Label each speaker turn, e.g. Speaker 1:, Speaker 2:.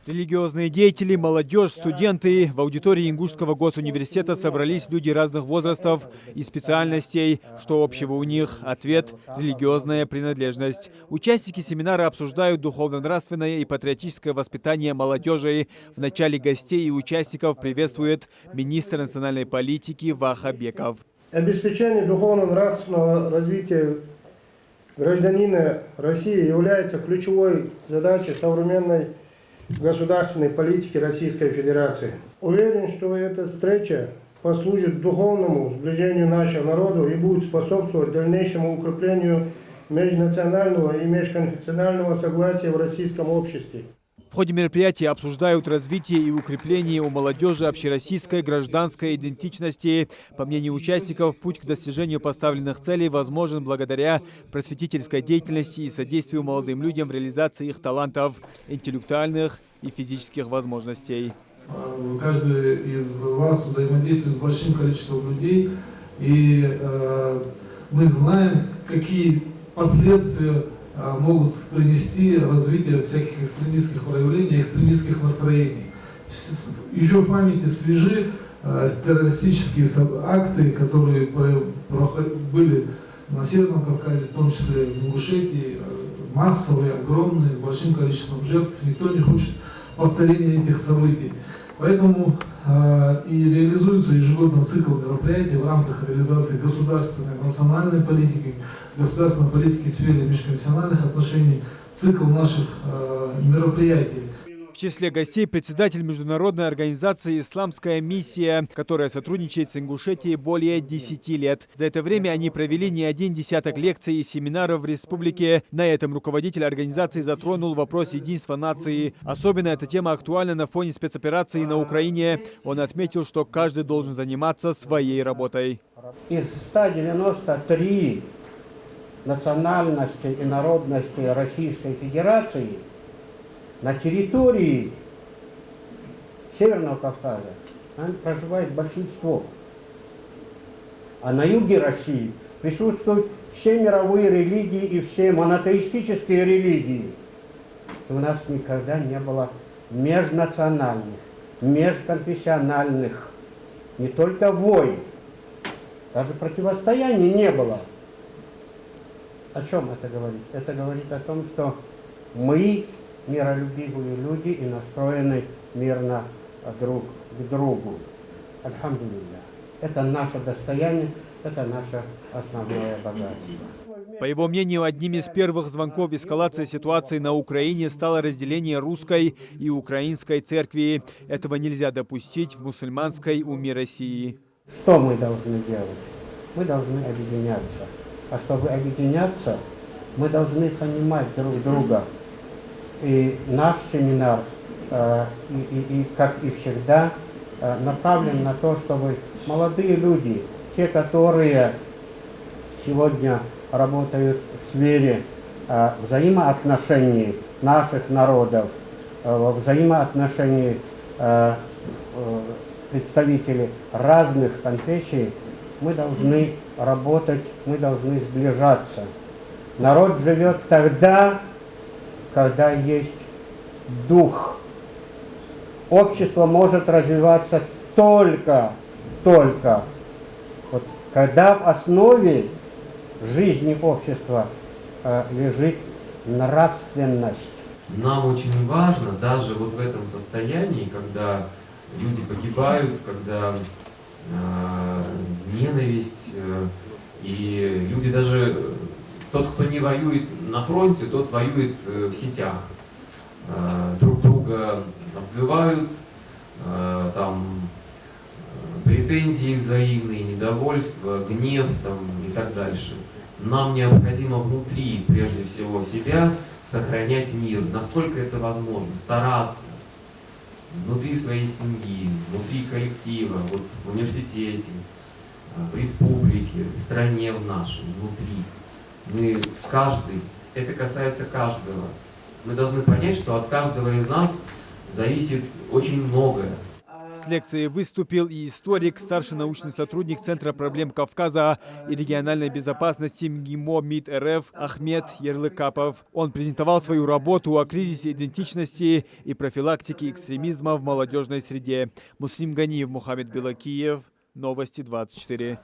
Speaker 1: Религиозные деятели, молодежь, студенты. В аудитории Ингушского госуниверситета собрались люди разных возрастов и специальностей. Что общего у них? Ответ – религиозная принадлежность. Участники семинара обсуждают духовно-нравственное и патриотическое воспитание молодежи. В начале гостей и участников приветствует министр национальной политики Ваха Беков.
Speaker 2: Обеспечение духовно-нравственного развития гражданина России является ключевой задачей современной государственной политики Российской Федерации. Уверен, что эта встреча послужит духовному сближению нашего народа и будет способствовать дальнейшему укреплению межнационального и межконфессионального согласия в российском обществе.
Speaker 1: В ходе мероприятия обсуждают развитие и укрепление у молодежи общероссийской гражданской идентичности. По мнению участников, путь к достижению поставленных целей возможен благодаря просветительской деятельности и содействию молодым людям в реализации их талантов, интеллектуальных и физических возможностей.
Speaker 3: Каждый из вас взаимодействует с большим количеством людей, и мы знаем, какие последствия могут принести развитие всяких экстремистских проявлений, экстремистских настроений. Еще в памяти свежи террористические акты, которые были на Северном Кавказе, в том числе в Ингушетии, массовые, огромные, с большим количеством жертв. Никто не хочет повторения этих событий. Поэтому и реализуется ежегодно цикл мероприятий в рамках реализации государственной, национальной политики, государственной политики в сфере межконфессиональных отношений, цикл наших мероприятий.
Speaker 1: В числе гостей председатель международной организации «Исламская миссия», которая сотрудничает с Ингушетией более 10 лет. За это время они провели не один десяток лекций и семинаров в республике. На этом руководитель организации затронул вопрос единства нации. Особенно эта тема актуальна на фоне спецоперации на Украине. Он отметил, что каждый должен заниматься своей работой.
Speaker 4: Из 193 национальностей и народностей Российской Федерации на территории Северного Кавказа проживает большинство. А на юге России присутствуют все мировые религии и все монотеистические религии. И у нас никогда не было межнациональных, межконфессиональных, не только войн, даже противостояний не было. О чем это говорит? Это говорит о том, что мы миролюбивые люди и настроены мирно друг к другу. Альхамдулилля. Это наше достояние, это наше основное богатство.
Speaker 1: По его мнению, одним из первых звонков эскалации ситуации на Украине стало разделение русской и украинской церкви. Этого нельзя допустить в мусульманской уме России.
Speaker 4: Что мы должны делать? Мы должны объединяться. А чтобы объединяться, мы должны понимать друг друга. И наш семинар, как и всегда, направлен на то, чтобы молодые люди, те, которые сегодня работают в сфере взаимоотношений наших народов, взаимоотношений представителей разных конфессий, мы должны работать, мы должны сближаться. Народ живет тогда, когда есть дух. Общество может развиваться только вот, когда в основе жизни общества лежит нравственность.
Speaker 5: Нам очень важно, даже вот в этом состоянии, когда люди погибают, когда ненависть, и люди даже... Тот, кто не воюет на фронте, тот воюет в сетях. Друг друга обзывают, там претензии взаимные, недовольство, гнев там, и так дальше. Нам необходимо внутри, прежде всего, себя сохранять мир, насколько это возможно, стараться внутри своей семьи, внутри коллектива, вот в университете, в республике, в стране в нашей, внутри. Мы каждый, это касается каждого. Мы должны понять, что от каждого из нас зависит очень многое.
Speaker 1: С лекцией выступил и историк, старший научный сотрудник Центра проблем Кавказа и региональной безопасности МГИМО МИД РФ Ахмед Ярлыкапов. Он презентовал свою работу о кризисе идентичности и профилактике экстремизма в молодежной среде. Муслим Ганиев, Мухаммед Белакиев. Новости 24.